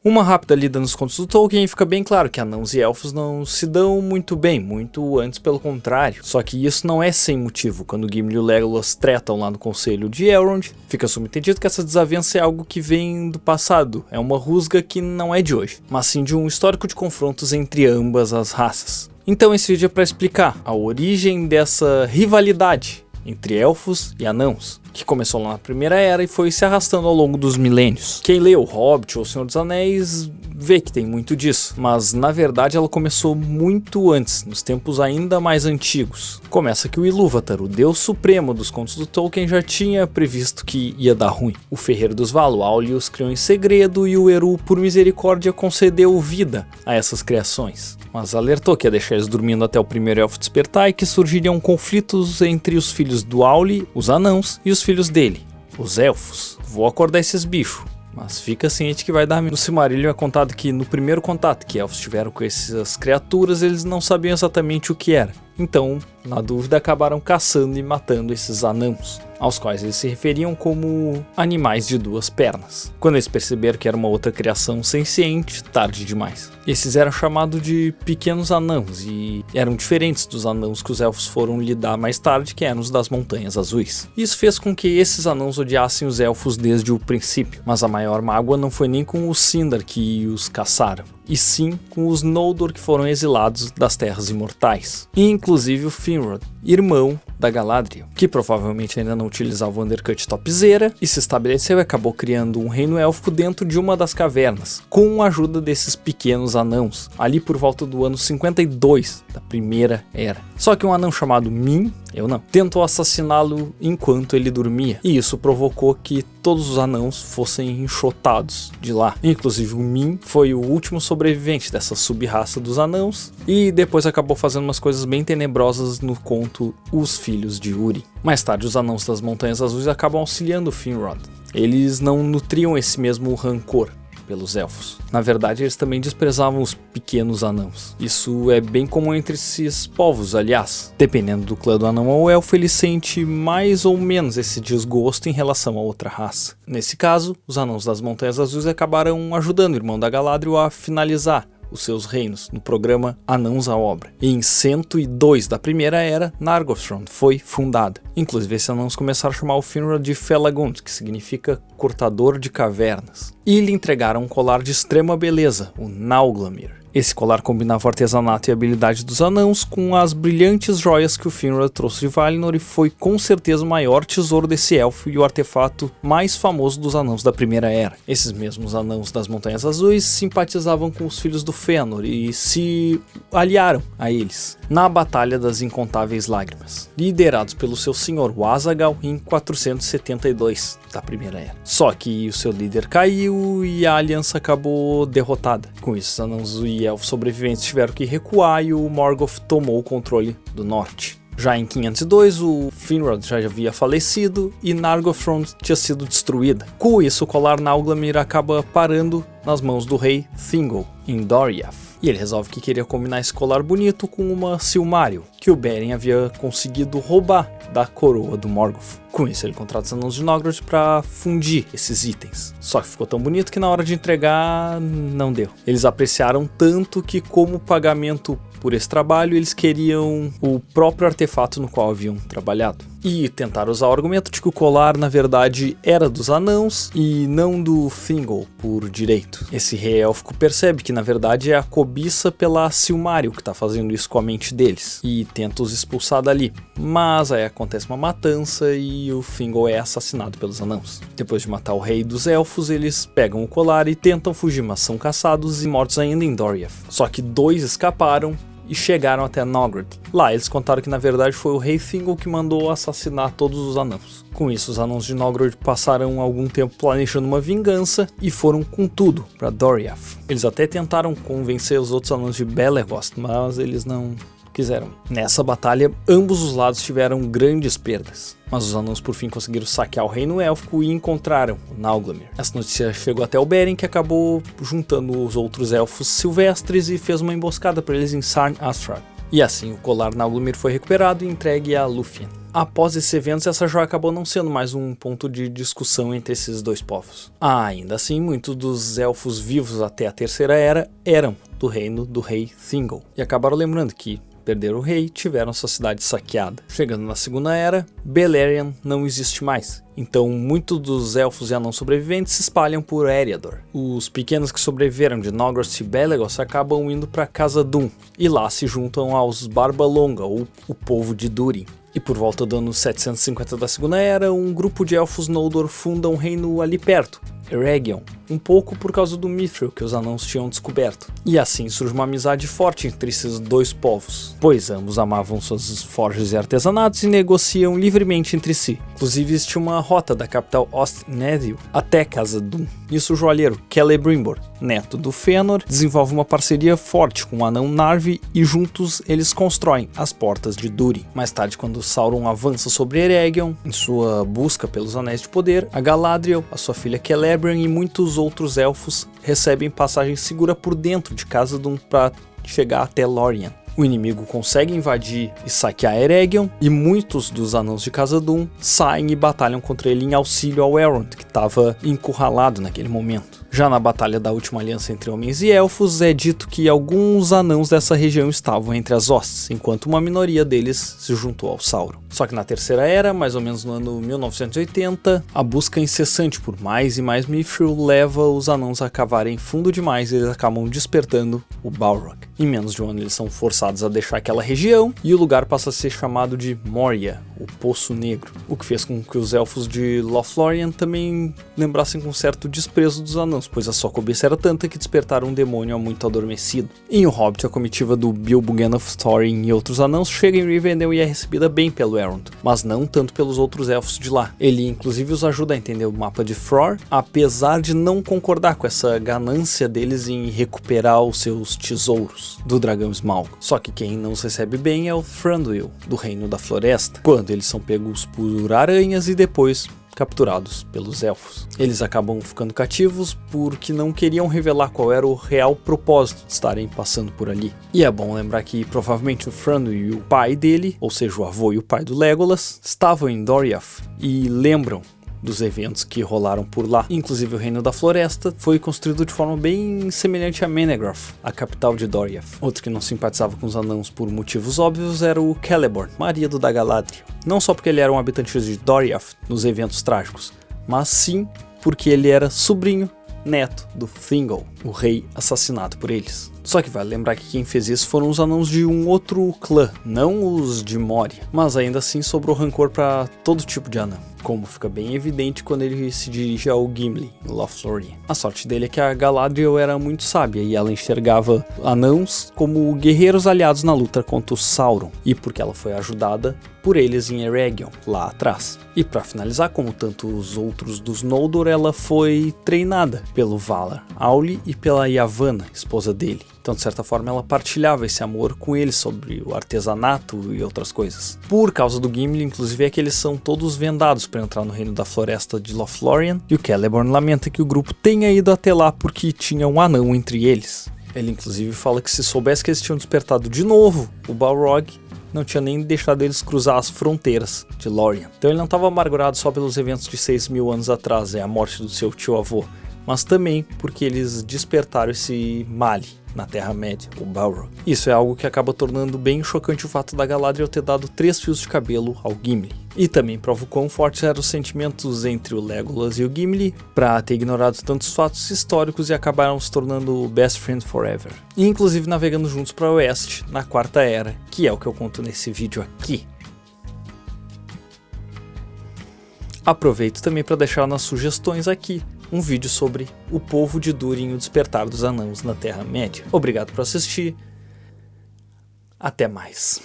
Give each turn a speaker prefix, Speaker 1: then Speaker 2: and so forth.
Speaker 1: Uma rápida lida nos contos do Tolkien e fica bem claro que anãos e elfos não se dão muito bem, muito antes pelo contrário. Só que isso não é sem motivo. Quando Gimli e o Legolas tretam lá no conselho de Elrond, fica subentendido que essa desavença é algo que vem do passado, é uma rusga que não é de hoje, mas sim de um histórico de confrontos entre ambas as raças. Então esse vídeo é para explicar a origem dessa rivalidade entre elfos e anãos, que começou lá na Primeira Era e foi se arrastando ao longo dos milênios. Quem lê O Hobbit ou O Senhor dos Anéis vê que tem muito disso, mas na verdade ela começou muito antes, nos tempos ainda mais antigos. Começa que o Ilúvatar, o deus supremo dos contos do Tolkien, já tinha previsto que ia dar ruim. O ferreiro dos Valuauli os criou em segredo e o Eru, por misericórdia, concedeu vida a essas criações, mas alertou que ia deixar eles dormindo até o primeiro elfo despertar e que surgiriam conflitos entre os filhos do Auli, os anãos, e os filhos dele, os elfos. Vou acordar esses bichos, mas fica ciente que vai dar. No Silmarillion é contado que no primeiro contato que elfos tiveram com essas criaturas, eles não sabiam exatamente o que era. Então, na dúvida, acabaram caçando e matando esses anãos, aos quais eles se referiam como animais de duas pernas. Quando eles perceberam que era uma outra criação senciente, tarde demais. Esses eram chamados de pequenos anãos e eram diferentes dos anãos que os elfos foram lidar mais tarde, que eram os das Montanhas Azuis. Isso fez com que esses anãos odiassem os elfos desde o princípio, mas a maior mágoa não foi nem com os Sindar que os caçaram, e sim com os Noldor que foram exilados das Terras Imortais, e inclusive o Finrod, irmão da Galadriel, que provavelmente ainda não utilizava o Undercut topzera e se estabeleceu e acabou criando um reino élfico dentro de uma das cavernas, com a ajuda desses pequenos anãos, ali por volta do ano 52 da Primeira Era. Só que um anão chamado Min, tentou assassiná-lo enquanto ele dormia, e isso provocou que todos os anãos fossem enxotados de lá. Inclusive o Min foi o último sobrevivente dessa sub-raça dos anãos, e depois acabou fazendo umas coisas bem tenebrosas no conto Os Filhos de Uri. Mais tarde os anãos das Montanhas Azuis acabam auxiliando Finrod. Eles não nutriam esse mesmo rancor pelos elfos. Na verdade, eles também desprezavam os pequenos anãos. Isso é bem comum entre esses povos, aliás. Dependendo do clã do anão ou elfo, ele sente mais ou menos esse desgosto em relação a outra raça. Nesse caso, os anãos das Montanhas Azuis acabaram ajudando o irmão da Galadriel a finalizar os seus reinos no programa Anãos à Obra. E em 102 da Primeira Era, Nargothrond foi fundada. Inclusive, esses anãos começaram a chamar o Finrod de Felagund, que significa cortador de cavernas. E lhe entregaram um colar de extrema beleza, o Nauglamir. Esse colar combinava o artesanato e a habilidade dos anãos com as brilhantes joias que o Finrod trouxe de Valinor e foi com certeza o maior tesouro desse elfo e o artefato mais famoso dos anãos da Primeira Era. Esses mesmos anãos das Montanhas Azuis simpatizavam com os filhos do Fëanor e se aliaram a eles na Batalha das Incontáveis Lágrimas, liderados pelo seu senhor, o Azaghal, em 472 da Primeira Era. Só que o seu líder caiu e a aliança acabou derrotada. Com isso, os anãos e elfos sobreviventes tiveram que recuar e o Morgoth tomou o controle do norte. Já em 502, o Finrod já havia falecido e Nargothrond tinha sido destruída. Com isso, o colar Nauglamir acaba parando nas mãos do rei Thingol, em Doriath. E ele resolve que queria combinar esse colar bonito com uma Silmaril, que o Beren havia conseguido roubar da coroa do Morgoth. Com isso, ele contrata os anãos de Nogrod para fundir esses itens. Só que ficou tão bonito que na hora de entregar, não deu. Eles apreciaram tanto que, como pagamento por esse trabalho, eles queriam o próprio artefato no qual haviam trabalhado. E tentaram usar o argumento de que o colar, na verdade, era dos anãos e não do Thingol por direito. Esse rei élfico percebe que, na verdade, é a cobiça pela Silmaril que está fazendo isso com a mente deles e tenta os expulsar dali. Mas aí acontece uma matança e o Thingol é assassinado pelos anãos. Depois de matar o rei dos elfos, eles pegam o colar e tentam fugir, mas são caçados e mortos ainda em Doriath. Só que 2 escaparam e chegaram até Nogrod. Lá eles contaram que na verdade foi o rei Thingol que mandou assassinar todos os anãos. Com isso, os anãos de Nogrod passaram algum tempo planejando uma vingança e foram com tudo para Doriath. Eles até tentaram convencer os outros anãos de Belegost, mas eles não quiseram. Nessa batalha, ambos os lados tiveram grandes perdas, mas os anãos por fim conseguiram saquear o reino élfico e encontraram o Nauglamir. Essa notícia chegou até o Beren, que acabou juntando os outros elfos silvestres e fez uma emboscada para eles em Sarn Astral. E assim o colar Nauglamir foi recuperado e entregue a Lúthien. Após esses eventos, essa joia acabou não sendo mais um ponto de discussão entre esses dois povos. Ainda assim, muitos dos elfos vivos até a Terceira Era eram do reino do rei Thingol, e acabaram lembrando que perderam o rei e tiveram sua cidade saqueada. Chegando na Segunda Era, Beleriand não existe mais, então muitos dos elfos e anãos sobreviventes se espalham por Eriador. Os pequenos que sobreviveram de Nogoth e Belegoth acabam indo para Casa Dûn, e lá se juntam aos Barba Longa, ou o povo de Durin. E por volta do ano 750 da Segunda Era, um grupo de elfos Noldor funda um reino ali perto, Eregion, um pouco por causa do Mithril que os anãos tinham descoberto. E assim surge uma amizade forte entre esses dois povos, pois ambos amavam suas forjas e artesanatos e negociam livremente entre si. Inclusive existia uma rota da capital Ost-Neril até Casa Dûn. Nisso o joalheiro Celebrimbor, neto do Fëanor, desenvolve uma parceria forte com o anão Narvi e juntos eles constroem as portas de Durin. Mais tarde, quando Sauron avança sobre Eregion em sua busca pelos Anéis de Poder, a Galadriel, a sua filha Celebrian e muitos outros elfos recebem passagem segura por dentro de Casa Dûn para chegar até Lórien. O inimigo consegue invadir e saquear Eregion, e muitos dos anãos de Casa Dûn saem e batalham contra ele em auxílio ao Elrond, que estava encurralado naquele momento. Já na Batalha da Última Aliança entre Homens e Elfos, é dito que alguns anãos dessa região estavam entre as hostes, enquanto uma minoria deles se juntou ao Sauron. Só que na Terceira Era, mais ou menos no ano 1980, a busca incessante por mais e mais Mithril leva os anãos a cavarem fundo demais e eles acabam despertando o Balrog. Em menos de um ano eles são forçados a deixar aquela região e o lugar passa a ser chamado de Moria, o Poço Negro, o que fez com que os elfos de Lothlórien também lembrassem com certo desprezo dos anãos, pois a sua cobiça era tanta que despertaram um demônio muito adormecido. Em O Hobbit, a comitiva do Bilbo, Gandalf, Thorin e outros anãos chega em Rivendell e é recebida bem pelo Elrond, mas não tanto pelos outros elfos de lá. Ele inclusive os ajuda a entender o mapa de Fror, apesar de não concordar com essa ganância deles em recuperar os seus tesouros do dragão Smaug. Só que quem não os recebe bem é o Thranduil, do Reino da Floresta, quando eles são pegos por aranhas e depois capturados pelos elfos. Eles acabam ficando cativos porque não queriam revelar qual era o real propósito de estarem passando por ali. E é bom lembrar que provavelmente o Thranduil e o pai dele, ou seja, o avô e o pai do Legolas, estavam em Doriath e lembram dos eventos que rolaram por lá. Inclusive o Reino da Floresta foi construído de forma bem semelhante a Menegroth, a capital de Doriath. Outro que não simpatizava com os anãos por motivos óbvios era o Celeborn, marido da Galadriel. Não só porque ele era um habitante de Doriath nos eventos trágicos, mas sim porque ele era sobrinho neto do Thingol, o rei assassinado por eles. Só que vale lembrar que quem fez isso foram os anãos de um outro clã, não os de Moria, mas ainda assim sobrou rancor para todo tipo de anão, como fica bem evidente quando ele se dirige ao Gimli, em Lothlórien. A sorte dele é que a Galadriel era muito sábia e ela enxergava anãos como guerreiros aliados na luta contra o Sauron, e porque ela foi ajudada por eles em Eregion, lá atrás. E para finalizar, como tantos outros dos Noldor, ela foi treinada pelo Valar Auli e pela Yavanna, esposa dele. Então, de certa forma, ela partilhava esse amor com eles sobre o artesanato e outras coisas. Por causa do Gimli, inclusive, é que eles são todos vendados para entrar no Reino da Floresta de Lothlórien, e o Celeborn lamenta que o grupo tenha ido até lá porque tinha um anão entre eles. Ele, inclusive, fala que se soubesse que eles tinham despertado de novo o Balrog, não tinha nem deixado eles cruzar as fronteiras de Lórien. Então ele não estava amargurado só pelos eventos de 6.000 anos atrás, a morte do seu tio-avô, mas também porque eles despertaram esse Mali na Terra-média, o Balrog. Isso é algo que acaba tornando bem chocante o fato da Galadriel ter dado 3 fios de cabelo ao Gimli. E também prova o quão fortes eram os sentimentos entre o Legolas e o Gimli para ter ignorado tantos fatos históricos e acabaram se tornando best friends forever. E inclusive navegando juntos para o oeste, na Quarta Era, que é o que eu conto nesse vídeo aqui. Aproveito também para deixar nas sugestões aqui um vídeo sobre o povo de Durin e o despertar dos anãos na Terra-média. Obrigado por assistir. Até mais.